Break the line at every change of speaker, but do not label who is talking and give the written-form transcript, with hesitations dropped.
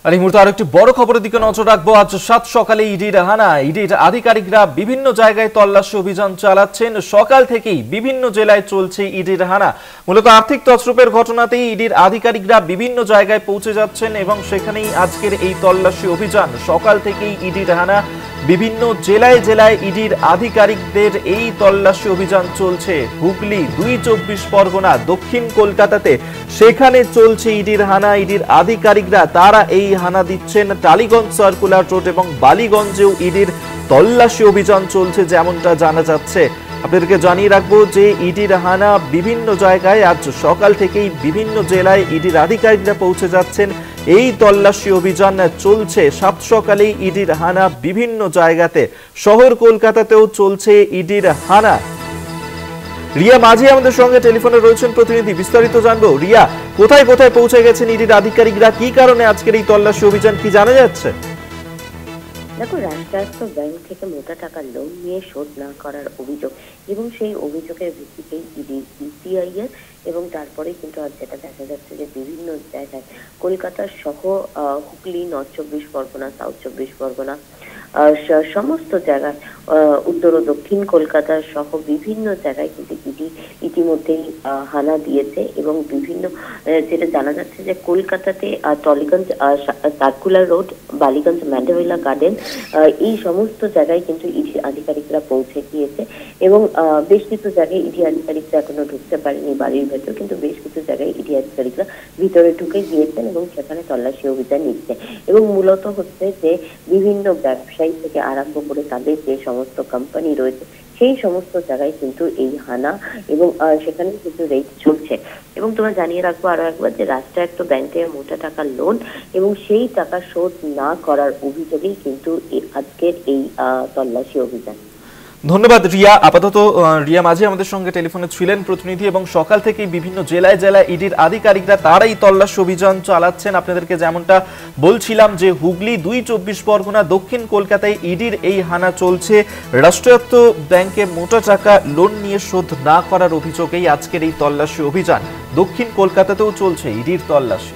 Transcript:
আর এই মুহূর্তে আরেকটি বড় খবরের দিকে নজর রাখবো। আজ সাত সকালে ইডির হানা। ইডির আধিকারিকরা বিভিন্ন জায়গায় তল্লাশি অভিযান চালাচ্ছেন। সকাল থেকেই বিভিন্ন জেলায় চলছে ইডির হানা। মূলত আর্থিক তছরূপের ঘটনাতেই ইডির আধিকারিকরা বিভিন্ন জায়গায় পৌঁছে যাচ্ছেন এবং সেখানেই আজকের এই তল্লাশি অভিযান। সকাল থেকেই ইডির হানা, বিভিন্ন জেলায় জেলায় ইডির আধিকারিকদের এই তল্লাশি অভিযান চলছে। হুগলি, ২ পরগনা, দক্ষিণ কলকাতাতে সেখানে চলছে ইডির হানা। ইডির আধিকারিকরা তারা এই হানা দিচ্ছেন। টালিগঞ্জ সার্কুলার রোড এবং বালিগঞ্জেও ইডির তল্লাশি অভিযান চলছে যেমনটা জানা যাচ্ছে। আপনাদেরকে জানিয়ে রাখবো যে ইডির হানা বিভিন্ন জায়গায় আজ সকাল থেকেই বিভিন্ন জেলায় ইডির আধিকারিকরা পৌঁছে যাচ্ছেন। এই তল্লাশি অভিযান চলছে সাত সকালেই ইডির হানা বিভিন্ন জায়গাতে। শহর কলকাতাতেও চলছে ইডির হানা। রিয়া মাঝি আমাদের সঙ্গে টেলিফোনে রয়েছেন প্রতিনিধি, বিস্তারিত জানবো। রিয়া, কোথায় কোথায় পৌঁছে গেছেন ইডির আধিকারিকরা, কি কারণে আজকের এই তল্লাশি অভিযান, কি জানা যাচ্ছে?
দেখো, রাষ্ট্রায়ত্ত ব্যাংক থেকে মোটা টাকার লোন নিয়ে শোধ না করার অভিযোগ এবং সেই অভিযোগের ভিত্তিতেই ইডি, ইসিআইএর এবং তারপরে কিন্তু আজ যেটা দেখা যাচ্ছে যে বিভিন্ন জায়গায় কলকাতা সহ হুগলি, নর্থ ২৪ পরগনা, সাউথ ২৪ পরগনা, সমস্ত জায়গায় উত্তর ও দক্ষিণ কলকাতা সহ বিভিন্ন জায়গায় কিন্তু ইডি ইতিমধ্যেই হানা দিয়েছে এবং বিভিন্ন যেটা জানা যাচ্ছে যে কলকাতাতে Tollygunge circular road, Ballygunge, Mandevilla garden, এই সমস্ত জায়গায় কিন্তু ইডি আধিকারিকরা পৌঁছে গিয়েছে এবং বেশ কিছু জায়গায় ইডি আধিকারিকরা এখনো ঢুকতে পারেনি বাড়ির ভেতর, কিন্তু বেশ কিছু জায়গায় ইডি আধিকারিকরা ভিতরে ঢুকে গিয়েছেন এবং সেখানে তল্লাশি অভিযান নিচ্ছে। এবং মূলত হচ্ছে যে বিভিন্ন ব্যবসায়ী থেকে আরম্ভ করে তাদের যে সমস্ত কোম্পানি রয়েছে সেই সমস্ত জায়গায় কিন্তু এই হানা এবং সেখানে কিন্তু রেড চলছে। এবং তোমরা জানিয়ে রাখবো আরো একবার যে রাষ্ট্রায়ত্ত ব্যাংকে মোটা টাকার লোন এবং সেই টাকা শোধ না করার অভিযোগেই কিন্তু আজকের এই তল্লাশি অভিযান।
ধন্যবাদ রিয়া। আপাতত রিয়া মাঝি আমাদের সঙ্গে টেলিফোনে ছিলেন প্রতিনিধি, এবং সকাল থেকেই বিভিন্ন জেলায় জেলায় ইডির আধিকারিকরা তারাই তল্লাশি অভিযান চালাচ্ছেন। আপনাদেরকে যেমনটা বলছিলাম যে হুগলি, ২ পরগনা, দক্ষিণ কলকাতায় ইডির এই হানা চলছে। রাষ্ট্রায়ত্ত ব্যাংকে মোটা টাকা লোন নিয়ে শোধ না করার অভিযোগেই আজকের এই তল্লাশি অভিযান। দক্ষিণ কলকাতাতেও চলছে ইডির তল্লাশি।